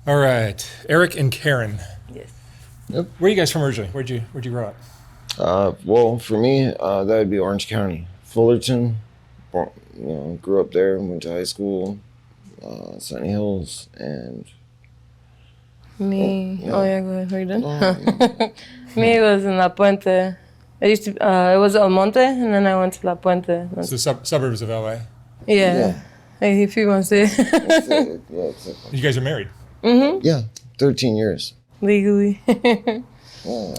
All right, Eric and Karen. Yes. Yep. Where are you guys from originally? Where'd you grow up? Well, for me, that would be Orange County, Fullerton. Grew up there, went to high school, Sunny Hills, and Me. Oh, yeah. yeah, go ahead. Are you done? Oh, Me, it was in La Puente. I used to, it was El Monte, and then I went to La Puente. So suburbs of LA. Yeah. Hey, if you want to say it. yeah, exactly. You guys are married. Yeah, 13 years. Legally. Yeah.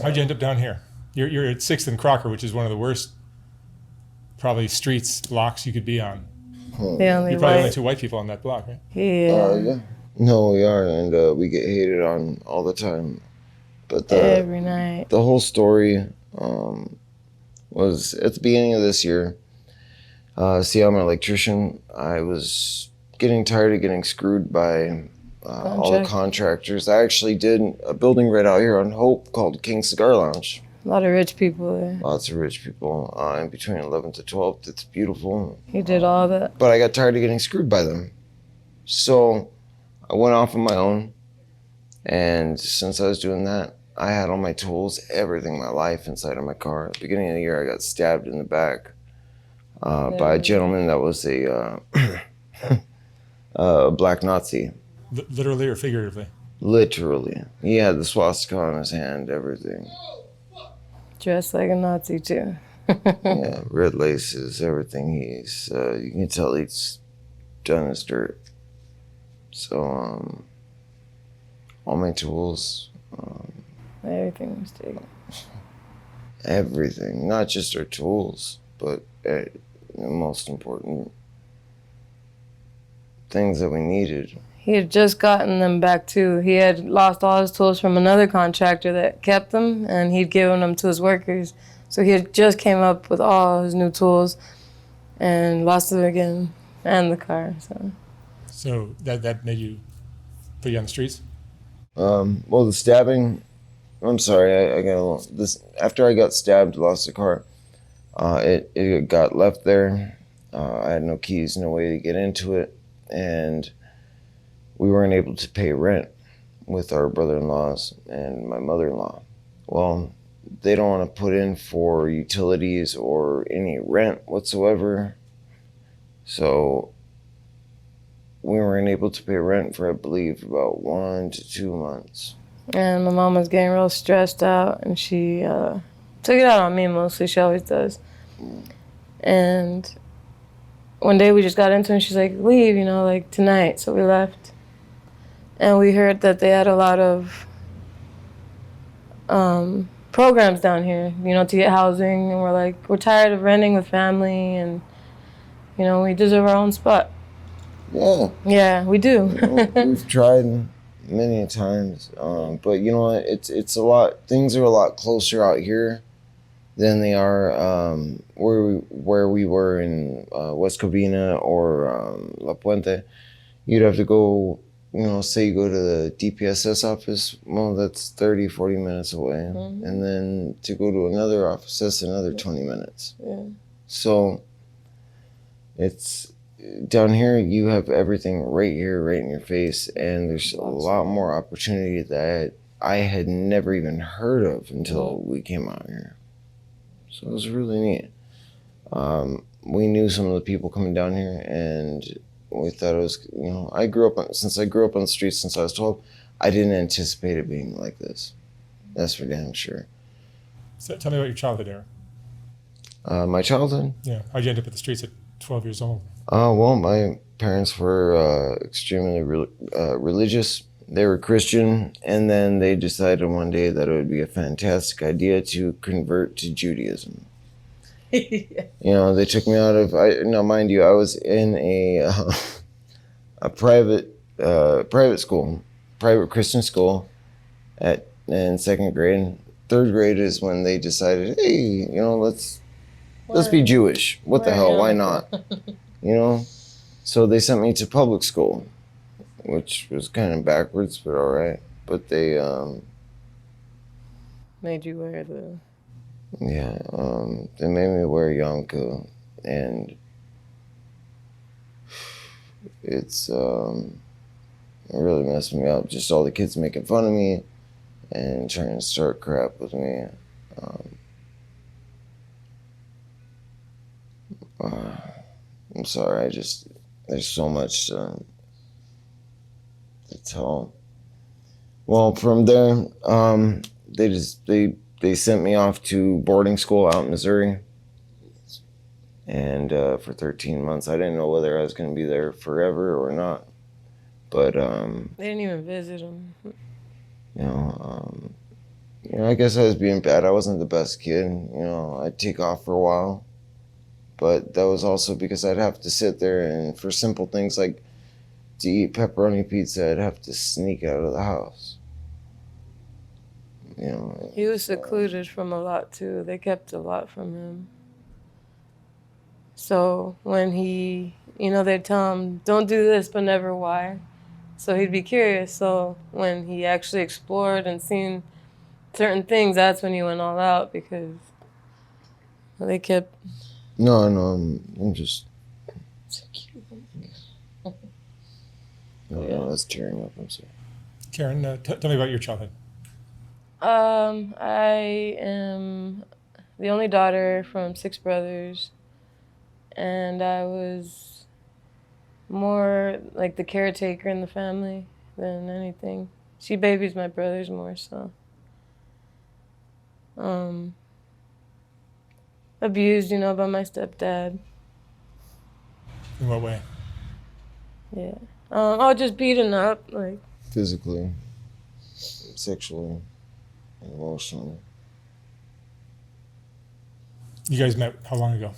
How'd you end up down here? You're at 6th and Crocker, which is one of the worst, probably blocks you could be on. The only You're probably only white. 2 white people on that block, right? Yeah. Yeah. No, we are, and we get hated on all the time. But Every night. the whole story was at the beginning of this year. See, I'm an electrician. I was getting tired of getting screwed by all the contractors. I actually did a building right out here on Hope called King Cigar Lounge. A lot of rich people there. Lots of rich people in between 11th to 12th. It's beautiful. He did all that. But I got tired of getting screwed by them. So I went off on my own. And since I was doing that, I had all my tools, everything, my life inside of my car. At the beginning of the year, I got stabbed in the back by a gentleman that was a black Nazi. Literally or figuratively? Literally. He had the swastika on his hand, everything. Dressed like a Nazi, too. Yeah, red laces, everything. He's, you can tell he's done his dirt. So, all my tools, Everything was taken. everything, not just our tools, but the most important things that we needed. He had just gotten them back too. He had lost all his tools from another contractor that kept them, and he'd given them to his workers. So he had just came up with all his new tools and lost them again, and the car. So that made you put you on the streets? Well, the stabbing, I'm sorry, I got a little, this, after I got stabbed, lost the car, it got left there. I had no keys, no way to get into it, and we weren't able to pay rent with our brother-in-laws and my mother-in-law. Well, they don't want to put in for utilities or any rent whatsoever. So we weren't able to pay rent for, I believe, about 1 to 2 months. And my mom was getting real stressed out, and she took it out on me mostly. She always does. And one day we just got into it, and she's like, leave, like tonight. So we left. And we heard that they had a lot of programs down here, to get housing. And we're like, we're tired of renting with family, and, we deserve our own spot. Yeah. Yeah, we do. We've tried many times, but you know what? It's a lot. Things are a lot closer out here than they are where we were in West Covina or La Puente. You'd have to go. Say you go to the DPSS office, well, that's 30, 40 minutes away. Mm-hmm. And then to go to another office, that's another 20 minutes. Yeah. So it's down here, you have everything right here, right in your face. And there's a lot more opportunity that I had never even heard of until we came out here. So it was really neat. We knew some of the people coming down here, and we thought it was, I grew up on the streets since I was 12, I didn't anticipate it being like this. That's for damn sure. So tell me about your childhood, Eric. My childhood? Yeah. How'd you end up at the streets at 12 years old? Well, my parents were extremely religious. They were Christian, and then they decided one day that it would be a fantastic idea to convert to Judaism. Yeah. They took me out of. Now, mind you, I was in a private school, private Christian school, in second grade. Third grade is when they decided, hey, let's be Jewish. What the hell? Why not? So they sent me to public school, which was kind of backwards, but all right. But they made you wear the. Yeah, they made me wear a yarmulke, and it's It really messed me up. Just all the kids making fun of me and trying to start crap with me. Uh, I'm sorry. There's so much to tell. Well, from there, they sent me off to boarding school out in Missouri. And for 13 months, I didn't know whether I was going to be there forever or not. But They didn't even visit him. I guess I was being bad. I wasn't the best kid. I'd take off for a while, but that was also because I'd have to sit there, and for simple things like to eat pepperoni pizza, I'd have to sneak out of the house. He was secluded from a lot too. They kept a lot from him. So when they'd tell him, don't do this, but never why. So he'd be curious. So when he actually explored and seen certain things, that's when he went all out because they kept. No, I'm just. No, that's tearing up. I'm sorry. Karen, tell me about your childhood. I am the only daughter from 6 brothers, and I was more like the caretaker in the family than anything. She babies my brothers more, so. Abused, by my stepdad. In what way? Yeah. I was just beaten up, like. Physically, sexually, and emotionally. You guys met how long ago?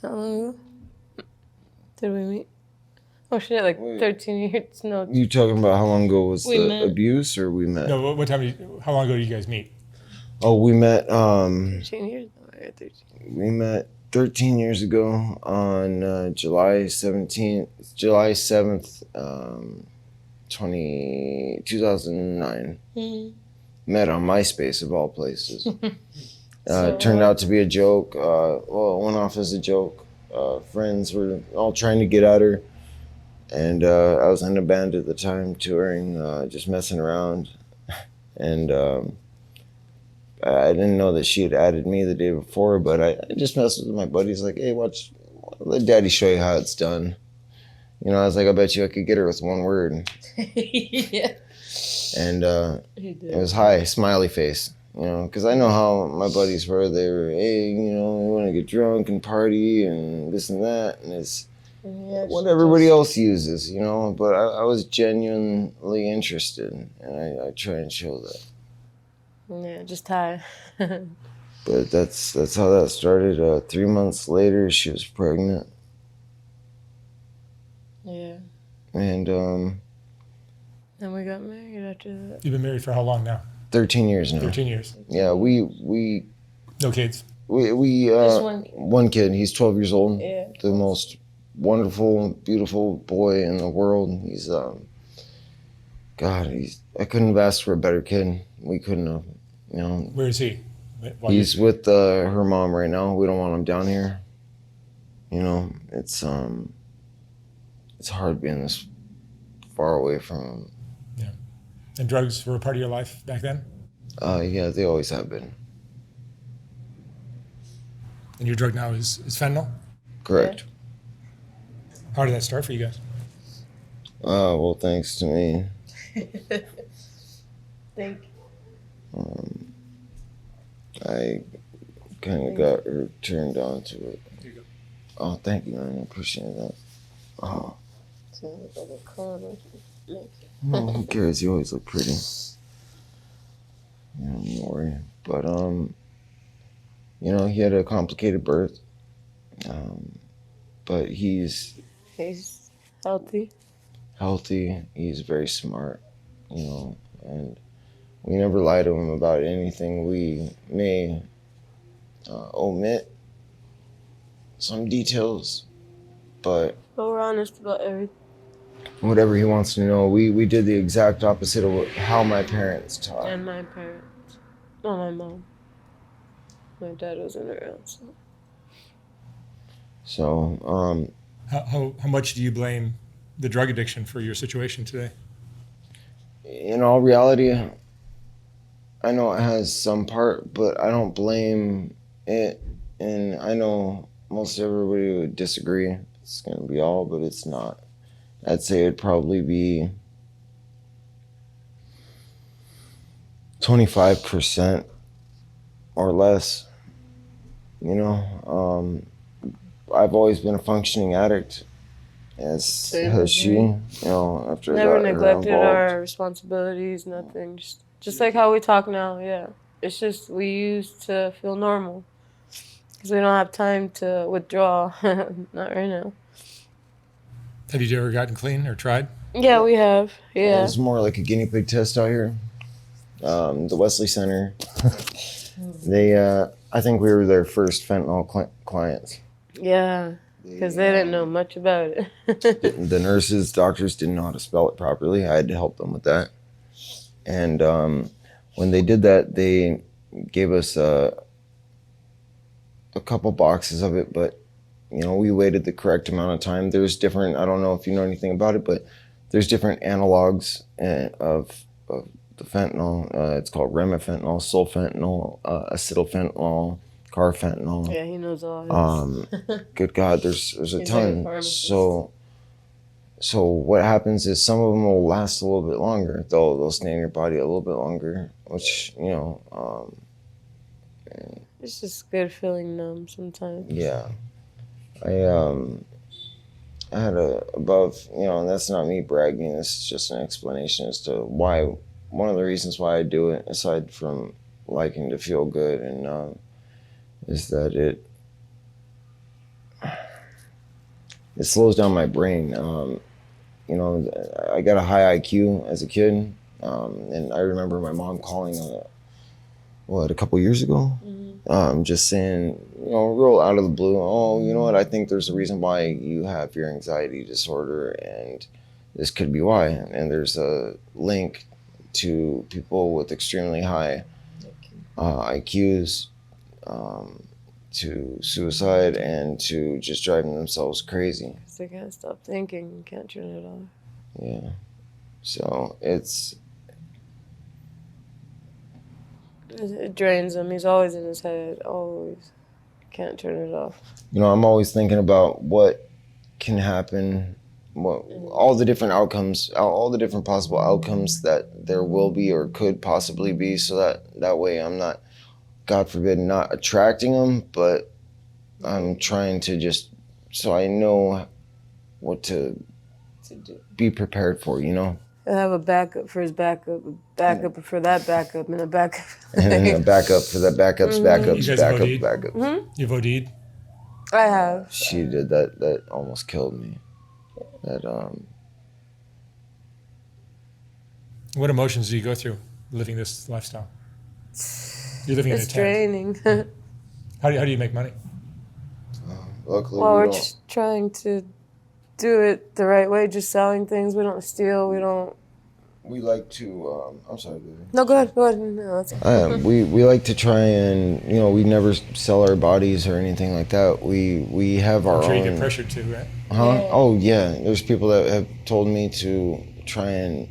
How long ago did we meet? Oh shit, like Wait. 13 years. No. You talking about how long ago was We the met. abuse, or we met? No, how long ago did you guys meet? Oh, we met. 13 years? No, I got 13. We met 13 years ago on July 7th, 2009. Mm-hmm. Met on MySpace, of all places. So, It turned out to be a joke. It went off as a joke. Friends were all trying to get at her. And I was in a band at the time, touring, just messing around. And I didn't know that she had added me the day before, but I just messed with my buddies, like, hey, let Daddy show you how it's done. I was like, I bet you I could get her with one word. yeah. And it was hi, smiley face, because I know how my buddies were. They were, hey, we want to get drunk and party and this and that. And it's what everybody else uses, but I was genuinely interested, and I try and show that. Yeah, just high. But that's how that started. 3 months later, she was pregnant. Yeah. And And we got married after that. You've been married for how long now? 13 years now. 13 years. Yeah, we No kids? Just one kid. He's 12 years old. Yeah. The most wonderful, beautiful boy in the world. He's I couldn't have asked for a better kid. We couldn't have, Where is he? He's with her mom right now. We don't want him down here. It's hard being this far away from him. Yeah. And drugs were a part of your life back then? Yeah, they always have been. And your drug now is fentanyl? Correct. How did that start for you guys? Well, thanks to me. Thank you. I kind of got her turned on to it. Here you go. Oh, thank you, man. I appreciate that. Oh, no, who cares? You always look pretty. Don't worry. But, he had a complicated birth. But he's healthy. He's very smart, and we never lie to him about anything. We may omit some details, but we're honest about everything. Whatever he wants to know, we did the exact opposite of how my parents taught. And my parents. Not my mom. My dad wasn't around, so. So, How much do you blame the drug addiction for your situation today? In all reality, I know it has some part, but I don't blame it. And I know most everybody would disagree. It's going to be all, but it's not. I'd say it'd probably be 25% or less. You know, I've always been a functioning addict, as Same has with she. me. You know, after I Never got her neglected involved. our responsibilities, nothing. Just like how we talk now, yeah. It's just we used to feel normal. Because we don't have time to withdraw. Not right now. Have you ever gotten clean or tried? Yeah, we have. It Yeah. was more like a guinea pig test out here. The Wesley Center. I think we were their first fentanyl clients. Yeah. Because they didn't know much about it. The nurses, doctors didn't know how to spell it properly. I had to help them with that. And when they did that, they gave us a couple boxes of it, but you know, we waited the correct amount of time. There's different, I don't know if you know anything about it, but there's different analogs of the fentanyl. It's called remifentanil, sulfentanil, acetylfentanyl, carfentanil. Yeah, he knows all his. Good God, there's a He's like a ton. pharmacist. So what happens is some of them will last a little bit longer. They'll stay in your body a little bit longer, which, you know, It's just good feeling numb sometimes. yeah. I had you know, and that's not me bragging. This is just an explanation as to why. One of the reasons why I do it, aside from liking to feel good, and is that it slows down my brain. You know, I got a high IQ as a kid, and I remember my mom calling a couple years ago, just saying, you know, real out of the blue, oh, you know what, I think there's a reason why you have your anxiety disorder, and this could be why. And there's a link to people with extremely high IQs, to suicide and to just driving themselves crazy. Because they can't stop thinking. You can't turn it off. Yeah. So It drains him. He's always in his head. Always. Can't turn it off. you know, I'm always thinking about what can happen, all the different outcomes, all the different possible outcomes that there will be or could possibly be, so that way I'm not, God forbid, not attracting them, but I'm trying to just, so I know what to be prepared for, you know? He'll have a backup for his backup, a backup for that backup, and a backup. And then a backup for the backups, You backups, guys have backups, OD'd? backups. You've OD'd? I have. She did that. That almost killed me. That What emotions do you go through living this lifestyle? You're living in a It's tent. draining. How do you make money? luckily Well, we we're don't. just trying to do it the right way, just selling things. We don't steal. We don't. We like to. I'm sorry, baby. No, go ahead. Go ahead. No, that's We like to try and, you know, we never sell our bodies or anything like that. We have our I'm sure you own. get pressured to, right? Huh? Yeah. Oh yeah. There's people that have told me to try and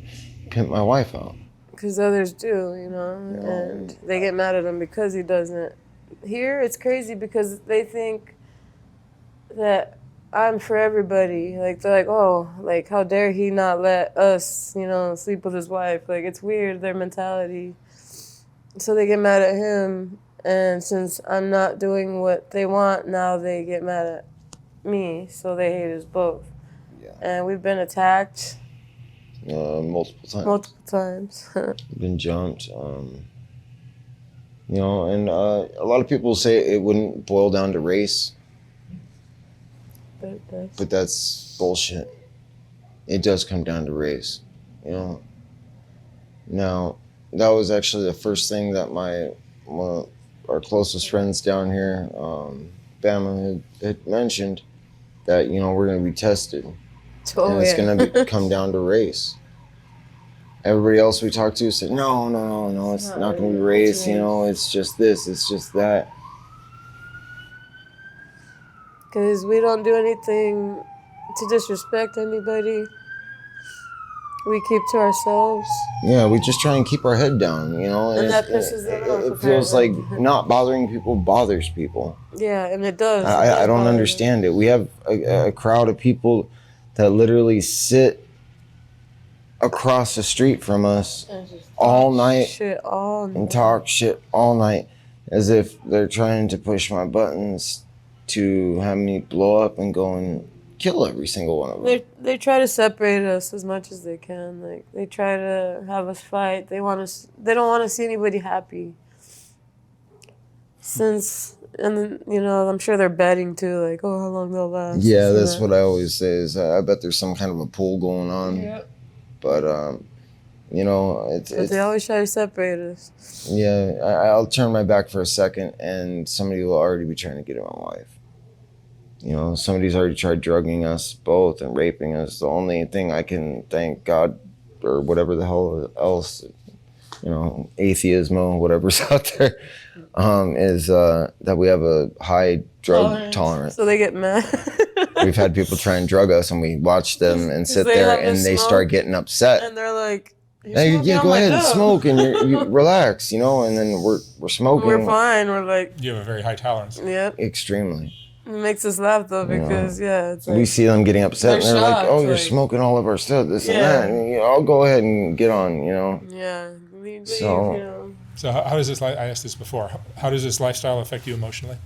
pimp my wife out. because others do, you know, and they get mad at him because he doesn't. Here, it's crazy because they think that I'm for everybody. Like, they're like, oh, like, how dare he not let us, you know, sleep with his wife. Like, it's weird, their mentality. So they get mad at him, and since I'm not doing what they want, now they get mad at me, so they hate us both. Yeah. And we've been attacked Multiple times. multiple times. Been jumped. You know, and a lot of people say it wouldn't boil down to race, But it does. but that's bullshit. It does come down to race, you know. Now, that was actually the first thing that one of our closest friends down here, Bama, had mentioned, that, you know, we're going to be tested. Oh, And it's yeah. going to come down to race. Everybody else we talked to said, no, it's not going to be race, you know, it's just this, it's just that. Because we don't do anything to disrespect anybody. We keep to ourselves. Yeah, we just try and keep our head down, you know. And that pisses them off, It feels like apparently. not bothering people bothers people. Yeah, and it does. It I does don't bother understand it. We have a crowd of people that literally sit across the street from us them. And just all talk night shit all and night. talk shit all night as if they're trying to push my buttons to have me blow up and go and kill every single one of them. They try to separate us as much as they can. Like they try to have us fight. They want us. They don't want to see anybody happy. And then, you know, I'm sure they're betting too. Like, oh, how long they'll last. Yeah, that's what I always say. Is I bet there's some kind of a pool going on. Yep. But you know, But they always try to separate us. Yeah, I'll turn my back for a second, and somebody will already be trying to get at my wife. You know, somebody's already tried drugging us both and raping us. The only thing I can thank God or whatever the hell else, you know, atheism or whatever's out there, is that we have a high drug tolerance. So they get mad. We've had people try and drug us, and we watch them and sit they there, have to and they smoke, start getting upset. And they're like, Hey, yeah, go ahead and smoke, and you relax, you know. And then we're smoking. We're fine. We're like, You have a very high tolerance. yep. Extremely. It makes us laugh though because it's like, We see them getting upset, and they're they're like, shocked, "Oh, you're like- smoking all of our stuff, this and Yeah. that." And, you know, I'll go ahead and get on, you know. yeah. Leave, So- you know. So how does this? I asked this before. How does this lifestyle affect you emotionally?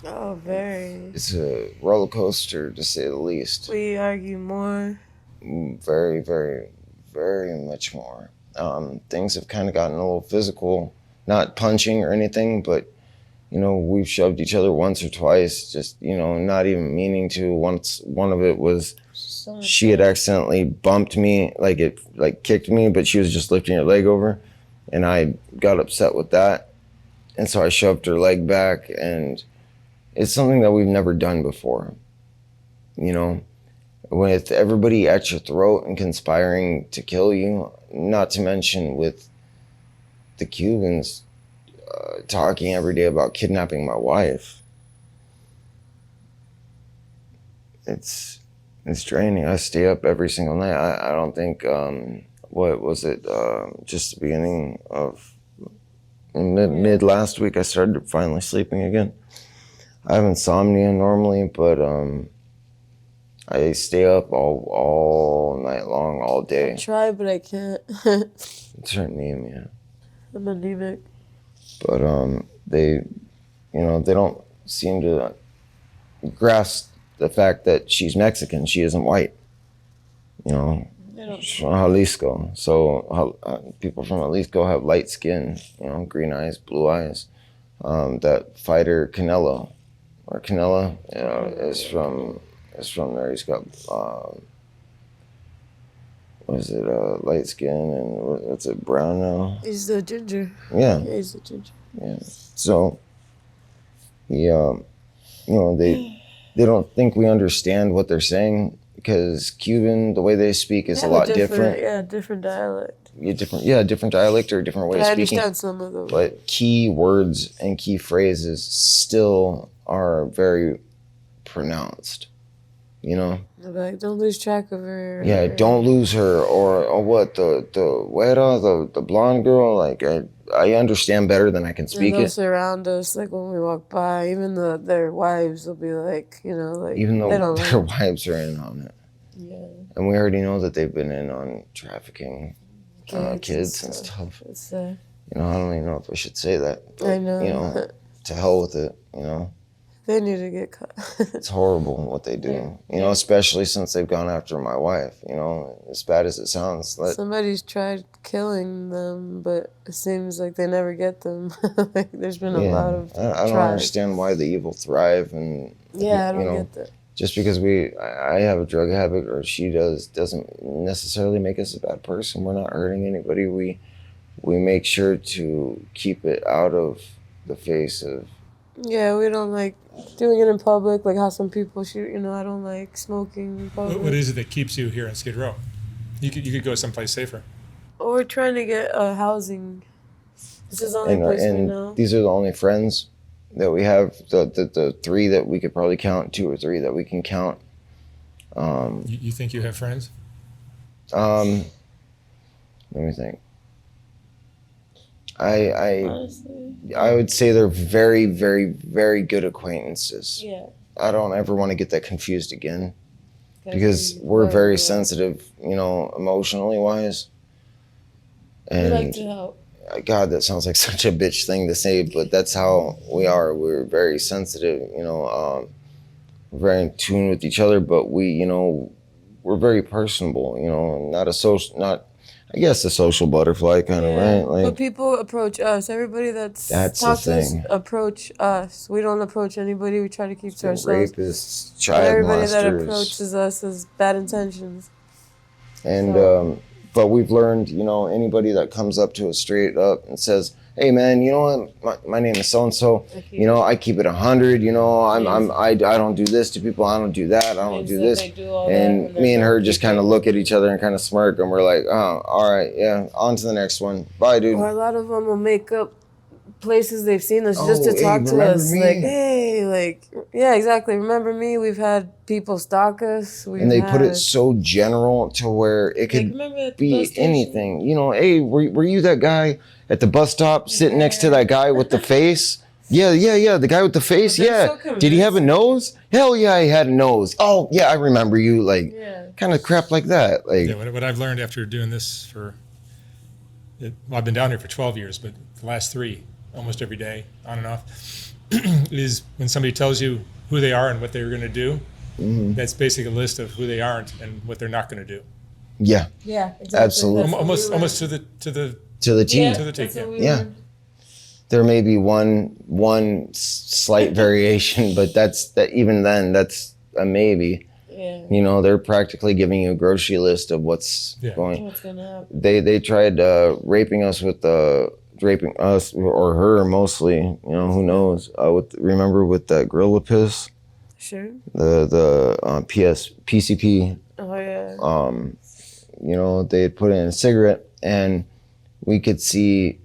Oh, very. It's a roller coaster, to say the least. We argue more. Very, very, very much more. Things have kind of gotten a little physical, not punching or anything, but you know, we've shoved each other once or twice, just, you know, not even meaning to. Once, one of it was she had accidentally bumped me, like kicked me, but she was just lifting her leg over, and I got upset with that, and so I shoved her leg back, and it's something that we've never done before, you know, with everybody at your throat and conspiring to kill you, not to mention with the Cubans talking every day about kidnapping my wife. It's draining. I stay up every single night. I don't think, what was it, just the beginning of mid last week, I started finally sleeping again. I have insomnia normally, but I stay up all night long, all day. I try, but I can't. It's her name, yeah. I'm anemic. But they, you know, they don't seem to grasp the fact that she's Mexican. She isn't white. You know, she's from Jalisco. So people from Jalisco have light skin, you know, green eyes, blue eyes. That fighter Canelo, you know, is from there. He's got light skin and what's it, brown now? He's the ginger. Yeah. Yeah, he's the ginger. Yeah. So, you know, they don't think we understand what they're saying because Cuban, the way they speak is a lot different. Yeah, different dialect. Different dialect or a different way But of I speaking. understand some of them. But key words and key phrases still are very pronounced. You know? They're like, don't lose track of her. Yeah, don't lose her, or what, the güera, the blonde girl, like I understand better than I can speak and they'll it. surround us like when we walk by. Even their wives will be like, you know, like Even they though don't their like, wives are in on it. yeah, And we already know that they've been in on trafficking and kids and stuff. It's You know, I don't even know if I should say that. But, I know. You know, to hell with it, you know. they need to get caught. It's horrible what they do. Yeah. You know, especially since they've gone after my wife, you know, as bad as it sounds. Somebody's tried killing them, but it seems like they never get them. Like there's been a lot of I don't tries. understand why they evil thrive, and Yeah, I don't you know, get that. just because I have a drug habit or she doesn't necessarily make us a bad person. We're not hurting anybody. We make sure to keep it out of the face of. Yeah, we don't like doing it in public, like how some people shoot. You know, I don't like smoking in public. What is it that keeps you here in Skid Row? You could go someplace safer. Or we're trying to get housing. This is the only place we know. These are the only friends that we have. The three that we could probably count, 2 or 3 that we can count. You think you have friends? Let me think. I Honestly. I would say they're very, very, very good acquaintances. Yeah. I don't ever want to get that confused again Gotta because see we're where very we are. sensitive, emotionally wise. We like And to help. God, that sounds like such a bitch thing to say, but that's how we are. We're very sensitive, we're very in tune with each other, but we're very personable, not a social, not, I guess a social butterfly kind of, right? But Like, people approach us. Everybody that's that's the talked to us thing. approach us. We don't approach anybody. We try to keep to ourselves. Rapists, But child everybody that molesters. approaches us has bad intentions. And So- but we've learned, anybody that comes up to us straight up and says, "Hey, man, you know what? My name is so and so. I keep it 100. I don't do this to people. I don't do that. I don't do this." And me and her just kind of look at each other and kind of smirk, and we're like, "Oh, all right, yeah, on to the next one. Bye, dude." Or a lot of them will make up places they've seen us just to hey, talk to remember us. me? Like, hey, yeah, exactly. Remember me? We've had people stalk us. And they put it so general to where it could be anything. Hey, were you that guy at the bus stop sitting next to that guy with the face? Yeah, the guy with the face. Yeah. Did he have a nose? Hell yeah, he had a nose. Oh yeah, I remember you. Like, kind of crap like that. Like, Yeah, what I've learned after doing this I've been down here for 12 years, but the last 3, almost every day, on and off, is when somebody tells you who they are and what they're going to do, that's basically a list of who they aren't and what they're not going to do. yeah, exactly. absolutely. Almost to the To the T. to the T. Yeah. There may be one slight variation, but even then, that's a maybe. Yeah. They're practically giving you a grocery list of what's going. What's gonna happen? They tried raping us or her mostly. Who knows? Remember with that Gorilla Piss, Sure. the PCP. Oh yeah. They had put in a cigarette, and we could see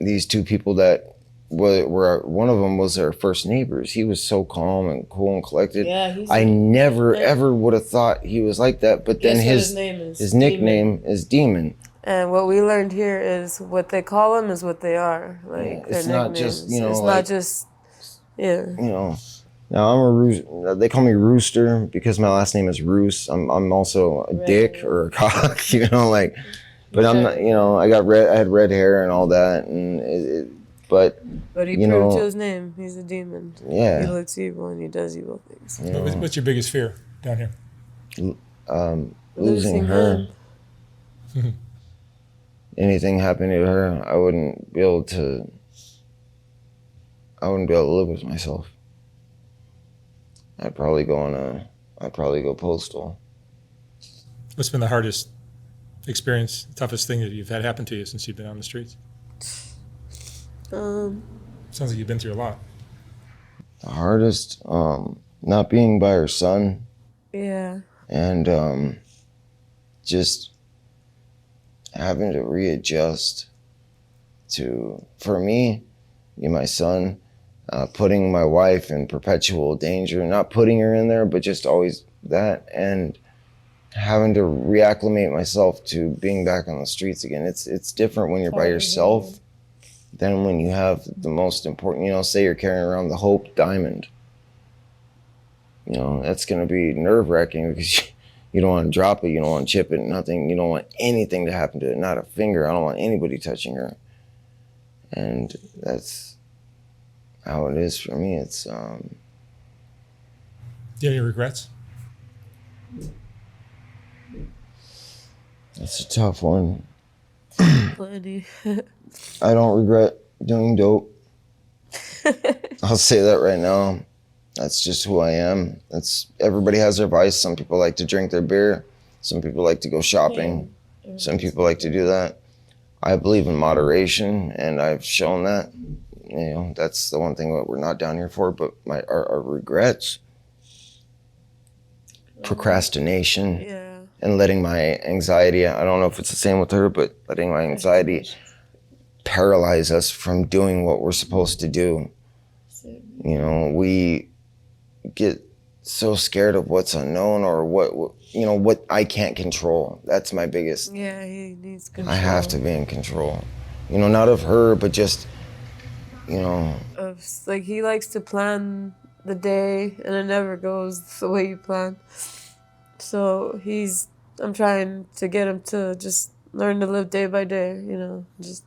these two people that were one of them was our first neighbors. He was so calm and cool and collected. Yeah, I never ever would have thought he was like that. But then his nickname is Demon. And what we learned here is what they call them is what they are. Like It's their not just nicknames. It's not just Now I'm a rooster. They call me Rooster because my last name is Roos. I'm also a dick or a cock. But I'm not. I had red hair and all that, and but he proved to his name. He's a demon. Yeah. He looks evil and he does evil things. What's your biggest fear down here? Losing her. Anything happening to her, I wouldn't be able to live with myself. I'd probably go postal. What's been the hardest experience, toughest thing that you've had happen to you since you've been on the streets? Sounds like you've been through a lot. The hardest, not being by her son. Yeah. And just having to readjust for me, my son, putting my wife in perpetual danger, not putting her in there, but just always that, and having to reacclimate myself to being back on the streets again. It's different when you're by yourself than when you have the most important, say you're carrying around the Hope Diamond. That's going to be nerve-wracking because you don't want to drop it, you don't want to chip it, nothing. You don't want anything to happen to it, not a finger. I don't want anybody touching her. And that's how it is for me. It's Do you have any regrets? That's a tough one. Plenty. I don't regret doing dope. I'll say that right now. That's just who I am. Everybody has their vice. Some people like to drink their beer. Some people like to go shopping. Some people like to do that. I believe in moderation, and I've shown that. That's the one thing that we're not down here for. But our regrets, procrastination, and letting my anxiety, I don't know if it's the same with her, but letting my anxiety paralyze us from doing what we're supposed to do. We get so scared of what's unknown or what I can't control. That's my biggest. Yeah, he needs control. I have to be in control. Not of her, but just, Like, he likes to plan the day, and it never goes the way you plan. So I'm trying to get him to just learn to live day by day, just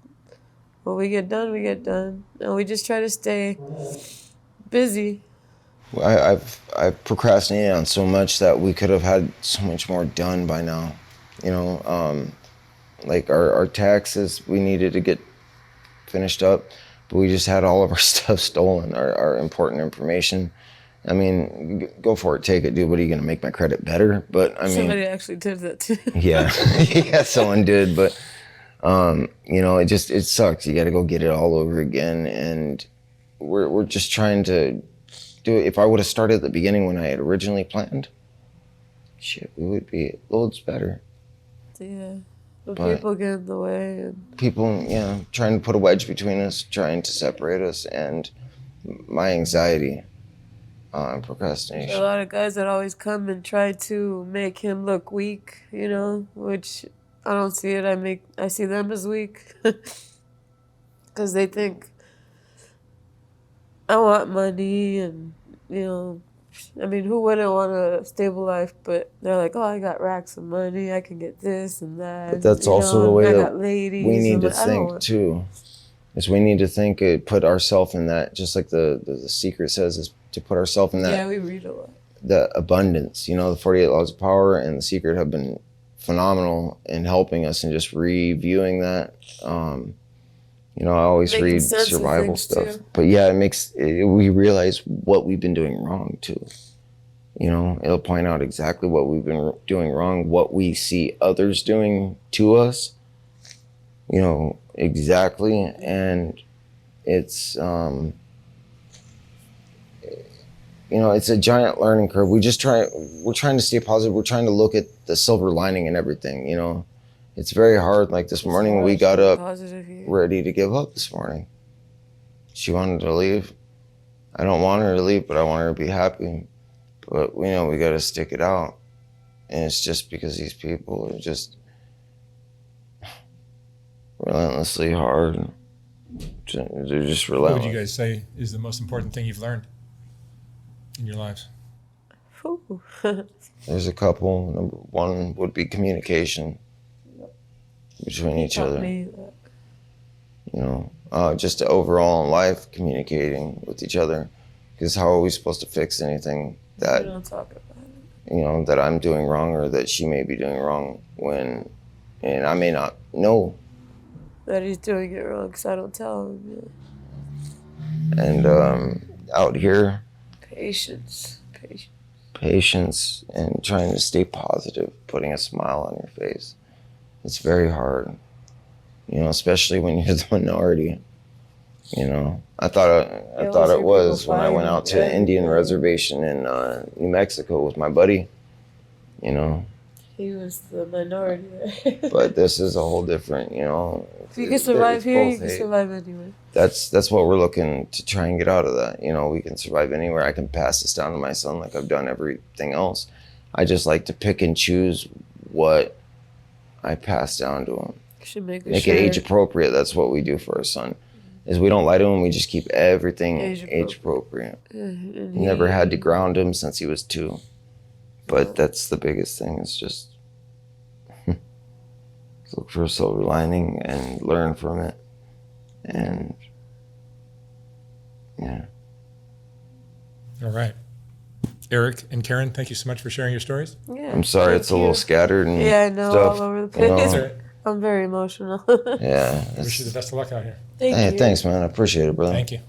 when we get done, we get done. And we just try to stay busy. I've procrastinated on so much that we could have had so much more done by now. Like our taxes, we needed to get finished up, but we just had all of our stuff stolen, our important information. I mean, go for it, take it, dude. What are you gonna make my credit better? But I mean, Somebody actually did that too. yeah, yeah, someone did, but it sucks. You got to go get it all over again, and we're just trying to do it. If I would have started at the beginning when I had originally planned, shit, we would be loads better. Yeah. But people get in the way. And people, trying to put a wedge between us, trying to separate us, and my anxiety and procrastination. A lot of guys that always come and try to make him look weak, which I don't see it. I see them as weak. Because they think I want money and, I mean, who wouldn't want a stable life? But they're like, oh, I got racks of money. I can get this and that. But that's also the way that we need to like, think, too. Is we need to think, put ourselves in that, just like the secret says, is to put ourselves in that. Yeah, we read a lot. The abundance. The 48 Laws of Power and the Secret have been phenomenal in helping us and just reviewing that. I always read survival stuff, but yeah, we realize what we've been doing wrong too. It'll point out exactly what we've been doing wrong, what we see others doing to us, exactly. And it's, it's a giant learning curve. We're trying to stay positive. We're trying to look at the silver lining in everything, It's very hard. Like this morning, we got up ready to give up this morning. She wanted to leave. I don't want her to leave, but I want her to be happy. But we know we got to stick it out. And it's just because these people are just relentlessly hard. They're just relentless. What would you guys say is the most important thing you've learned in your lives? There's a couple. Number one would be communication between each other. Just overall in life, communicating with each other. Because how are we supposed to fix anything that we don't talk about it. That I'm doing wrong or that she may be doing wrong and I may not know that he's doing it wrong because I don't tell him. Yeah. And out here, patience, and trying to stay positive, putting a smile on your face. It's very hard, especially when you're the minority. I thought it was when I went out to an Indian reservation in New Mexico with my buddy. He was the minority there. But this is a whole different, If you can survive here, you can survive anywhere. That's what we're looking to try and get out of that. We can survive anywhere. I can pass this down to my son like I've done everything else. I just like to pick and choose what I pass down to him. Make it age appropriate. That's what we do for our son. Is we don't lie to him. We just keep everything age appropriate. Never had to ground him since he was 2. But that's the biggest thing. It's just look for a silver lining and learn from it. And yeah. All right. Eric and Karen, thank you so much for sharing your stories. Yeah, I'm sorry it's a little scattered and I know, stuff, all over the place. Right. I'm very emotional. Yeah. Wish you the best of luck out here. Thank you. Thanks, man. I appreciate it, brother. Thank you.